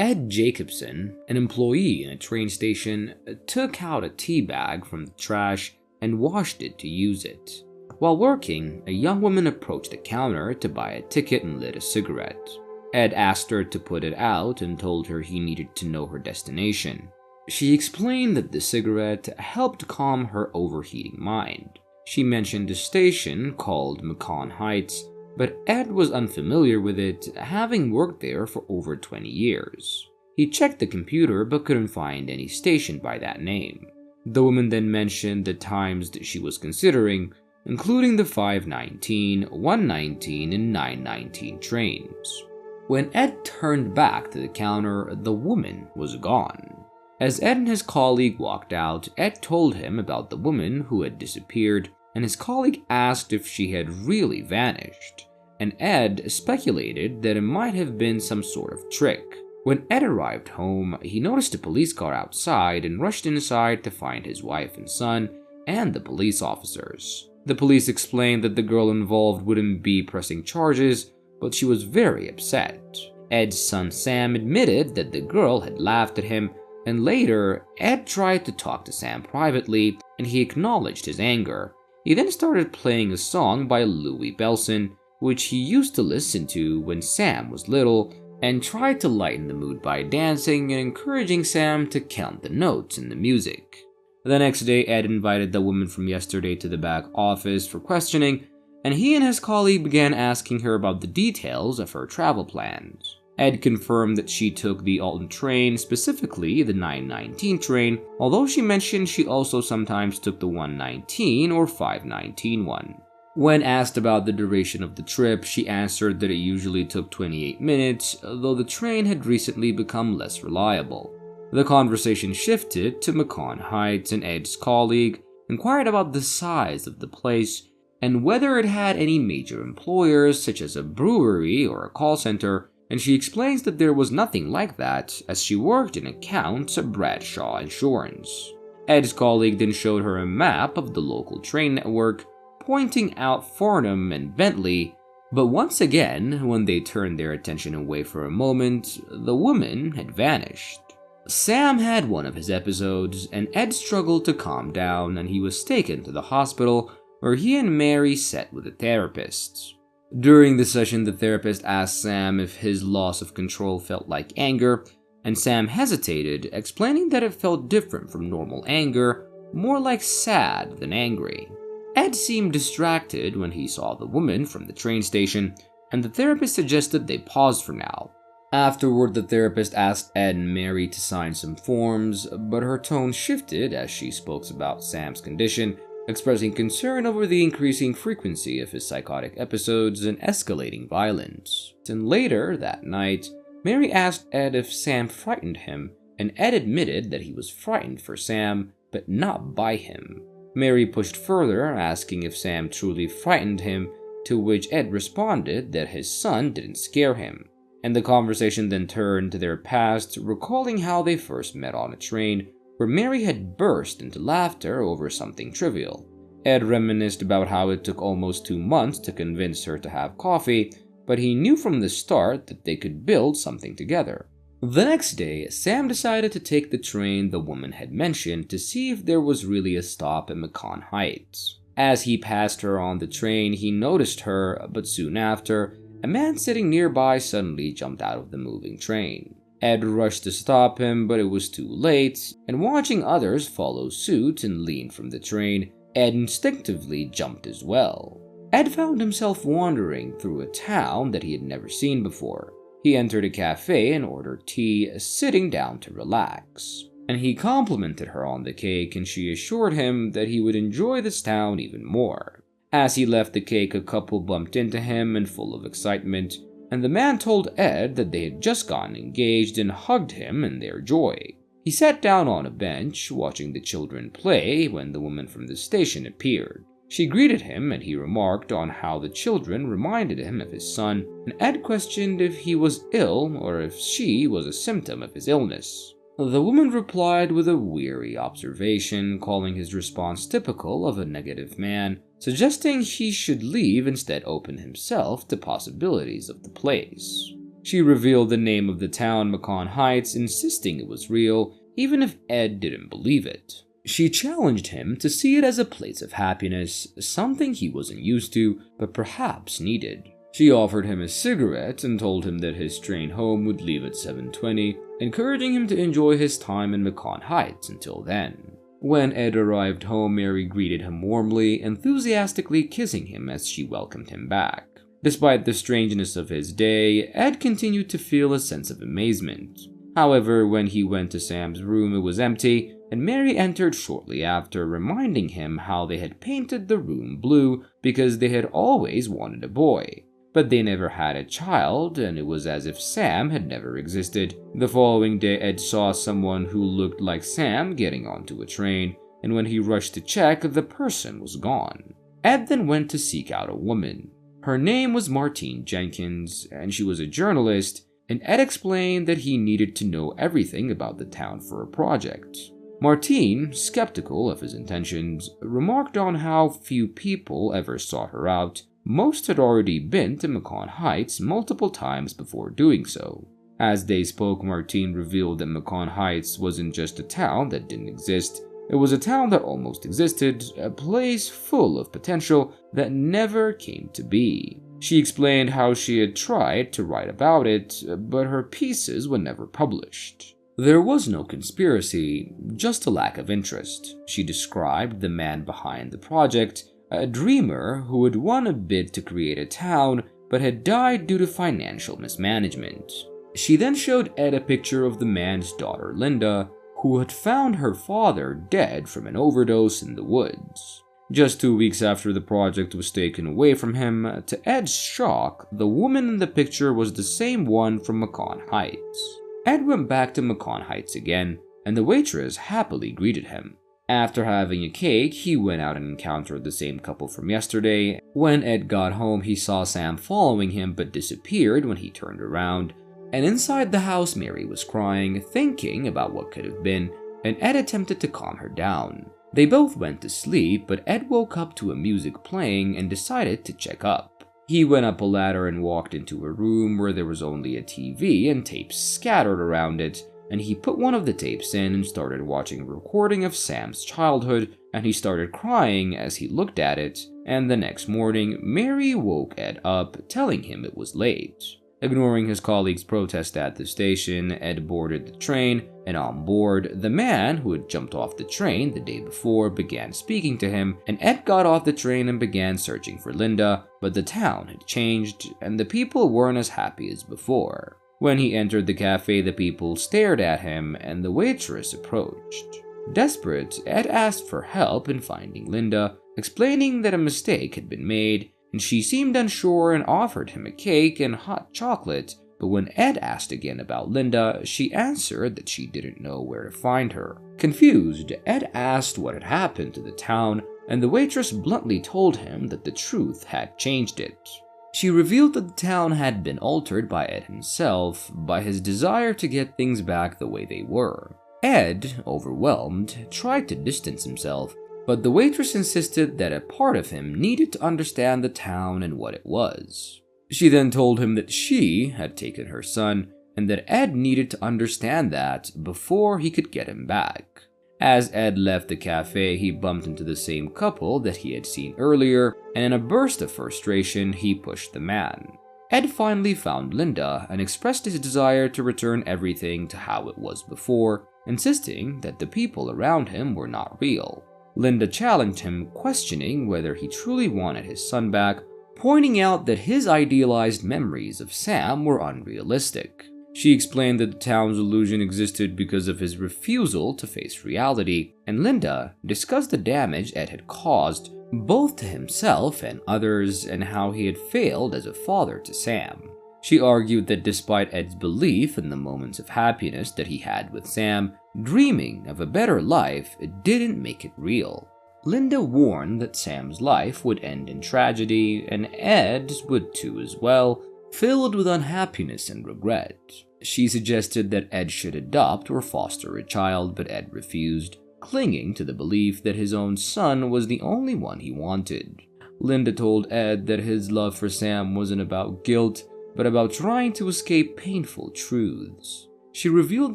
Ed Jacobson, an employee in a train station, took out a tea bag from the trash and washed it to use it. While working, a young woman approached the counter to buy a ticket and lit a cigarette. Ed asked her to put it out and told her he needed to know her destination. She explained that the cigarette helped calm her overheating mind. She mentioned a station called Macon Heights, but Ed was unfamiliar with it, having worked there for over 20 years. He checked the computer but couldn't find any station by that name. The woman then mentioned the times that she was considering, including the 5:19, 1:19, and 9:19 trains. When Ed turned back to the counter, the woman was gone. As Ed and his colleague walked out, Ed told him about the woman who had disappeared, and his colleague asked if she had really vanished, and Ed speculated that it might have been some sort of trick. When Ed arrived home, he noticed a police car outside and rushed inside to find his wife and son and the police officers. The police explained that the girl involved wouldn't be pressing charges, but she was very upset. Ed's son Sam admitted that the girl had laughed at him, and later, Ed tried to talk to Sam privately, and he acknowledged his anger. He then started playing a song by Louis Bellson, which he used to listen to when Sam was little, and tried to lighten the mood by dancing and encouraging Sam to count the notes in the music. The next day, Ed invited the woman from yesterday to the back office for questioning, and he and his colleague began asking her about the details of her travel plans. Ed confirmed that she took the Alton train, specifically the 9:19 train, although she mentioned she also sometimes took the 1:19 or 5:19 one. When asked about the duration of the trip, she answered that it usually took 28 minutes, though the train had recently become less reliable. The conversation shifted to Macon Heights, and Ed's colleague inquired about the size of the place and whether it had any major employers such as a brewery or a call center, and she explains that there was nothing like that as she worked in accounts at Bradshaw Insurance. Ed's colleague then showed her a map of the local train network, pointing out Farnham and Bentley, but once again, when they turned their attention away for a moment, the woman had vanished. Sam had one of his episodes, and Ed struggled to calm down, and he was taken to the hospital where he and Mary sat with a therapist. During the session, the therapist asked Sam if his loss of control felt like anger, and Sam hesitated, explaining that it felt different from normal anger, more like sad than angry. Ed seemed distracted when he saw the woman from the train station, and the therapist suggested they pause for now. Afterward, the therapist asked Ed and Mary to sign some forms, but her tone shifted as she spoke about Sam's condition, expressing concern over the increasing frequency of his psychotic episodes and escalating violence. And later that night, Mary asked Ed if Sam frightened him, and Ed admitted that he was frightened for Sam, but not by him. Mary pushed further, asking if Sam truly frightened him, to which Ed responded that his son didn't scare him. And the conversation then turned to their past, recalling how they first met on a train, where Mary had burst into laughter over something trivial. Ed reminisced about how it took almost 2 months to convince her to have coffee, but he knew from the start that they could build something together. The next day, Sam decided to take the train the woman had mentioned to see if there was really a stop at Macon Heights. As he passed her on the train, he noticed her, but soon after, a man sitting nearby suddenly jumped out of the moving train. Ed rushed to stop him, but it was too late, and watching others follow suit and lean from the train, Ed instinctively jumped as well. Ed found himself wandering through a town that he had never seen before. He entered a cafe and ordered tea, sitting down to relax. And he complimented her on the cake, and she assured him that he would enjoy this town even more. As he left the cake, a couple bumped into him and full of excitement, and the man told Ed that they had just gotten engaged and hugged him in their joy. He sat down on a bench, watching the children play, when the woman from the station appeared. She greeted him, and he remarked on how the children reminded him of his son, and Ed questioned if he was ill or if she was a symptom of his illness. The woman replied with a weary observation, calling his response typical of a negative man, suggesting he should leave instead open himself to possibilities of the place. She revealed the name of the town, Macon Heights, insisting it was real, even if Ed didn't believe it. She challenged him to see it as a place of happiness, something he wasn't used to, but perhaps needed. She offered him a cigarette and told him that his train home would leave at 7:20, encouraging him to enjoy his time in Macon Heights until then. When Ed arrived home, Mary greeted him warmly, enthusiastically kissing him as she welcomed him back. Despite the strangeness of his day, Ed continued to feel a sense of amazement. However, when he went to Sam's room, it was empty, and Mary entered shortly after, reminding him how they had painted the room blue because they had always wanted a boy. But they never had a child, and it was as if Sam had never existed. The following day, Ed saw someone who looked like Sam getting onto a train, and when he rushed to check, the person was gone. Ed then went to seek out a woman. Her name was Martine Jenkins, and she was a journalist, and Ed explained that he needed to know everything about the town for a project. Martine, skeptical of his intentions, remarked on how few people ever sought her out. Most had already been to Macon Heights multiple times before doing so. As they spoke, Martine revealed that Macon Heights wasn't just a town that didn't exist. It was a town that almost existed, a place full of potential that never came to be. She explained how she had tried to write about it, but her pieces were never published. There was no conspiracy, just a lack of interest. She described the man behind the project, a dreamer who had won a bid to create a town but had died due to financial mismanagement. She then showed Ed a picture of the man's daughter, Linda, who had found her father dead from an overdose in the woods. Just 2 weeks after the project was taken away from him, to Ed's shock, the woman in the picture was the same one from Macon Heights. Ed went back to Macon Heights again, and the waitress happily greeted him. After having a cake, he went out and encountered the same couple from yesterday. When Ed got home, he saw Sam following him but disappeared when he turned around. And inside the house, Mary was crying, thinking about what could have been, and Ed attempted to calm her down. They both went to sleep, but Ed woke up to a music playing and decided to check up. He went up a ladder and walked into a room where there was only a TV and tapes scattered around it, and he put one of the tapes in and started watching a recording of Sam's childhood, and he started crying as he looked at it, and the next morning, Mary woke Ed up, telling him it was late. Ignoring his colleagues' protest at the station, Ed boarded the train, and on board, the man who had jumped off the train the day before began speaking to him, and Ed got off the train and began searching for Linda, but the town had changed, and the people weren't as happy as before. When he entered the cafe, the people stared at him, and the waitress approached. Desperate, Ed asked for help in finding Linda, explaining that a mistake had been made, and she seemed unsure and offered him a cake and hot chocolate, but when Ed asked again about Linda, she answered that she didn't know where to find her. Confused, Ed asked what had happened to the town, and the waitress bluntly told him that the truth had changed it. She revealed that the town had been altered by Ed himself, by his desire to get things back the way they were. Ed, overwhelmed, tried to distance himself, but the waitress insisted that a part of him needed to understand the town and what it was. She then told him that she had taken her son, and that Ed needed to understand that before he could get him back. As Ed left the cafe, he bumped into the same couple that he had seen earlier, and in a burst of frustration, he pushed the man. Ed finally found Linda and expressed his desire to return everything to how it was before, insisting that the people around him were not real. Linda challenged him, questioning whether he truly wanted his son back, pointing out that his idealized memories of Sam were unrealistic. She explained that the town's illusion existed because of his refusal to face reality, and Linda discussed the damage Ed had caused, both to himself and others, and how he had failed as a father to Sam. She argued that despite Ed's belief in the moments of happiness that he had with Sam, dreaming of a better life didn't make it real. Linda warned that Sam's life would end in tragedy, and Ed's would too as well, filled with unhappiness and regret. She suggested that Ed should adopt or foster a child, but Ed refused, clinging to the belief that his own son was the only one he wanted. Linda told Ed that his love for Sam wasn't about guilt, but about trying to escape painful truths. She revealed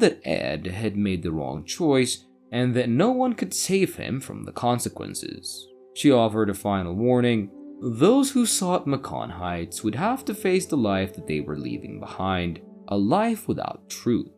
that Ed had made the wrong choice and that no one could save him from the consequences. She offered a final warning: those who sought Macon Heights would have to face the life that they were leaving behind, a life without truth.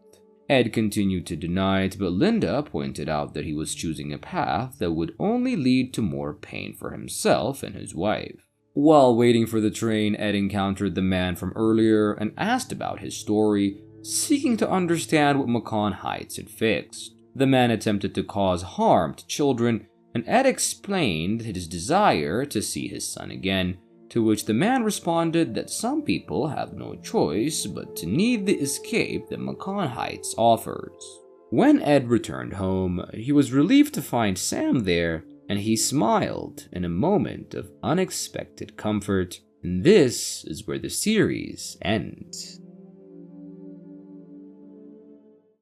Ed continued to deny it, but Linda pointed out that he was choosing a path that would only lead to more pain for himself and his wife. While waiting for the train, Ed encountered the man from earlier and asked about his story, seeking to understand what Macon Heights had fixed. The man attempted to cause harm to children, and Ed explained his desire to see his son again, to which the man responded that some people have no choice but to need the escape that Macon Heights offers. When Ed returned home, he was relieved to find Sam there, and he smiled in a moment of unexpected comfort. And this is where the series ends.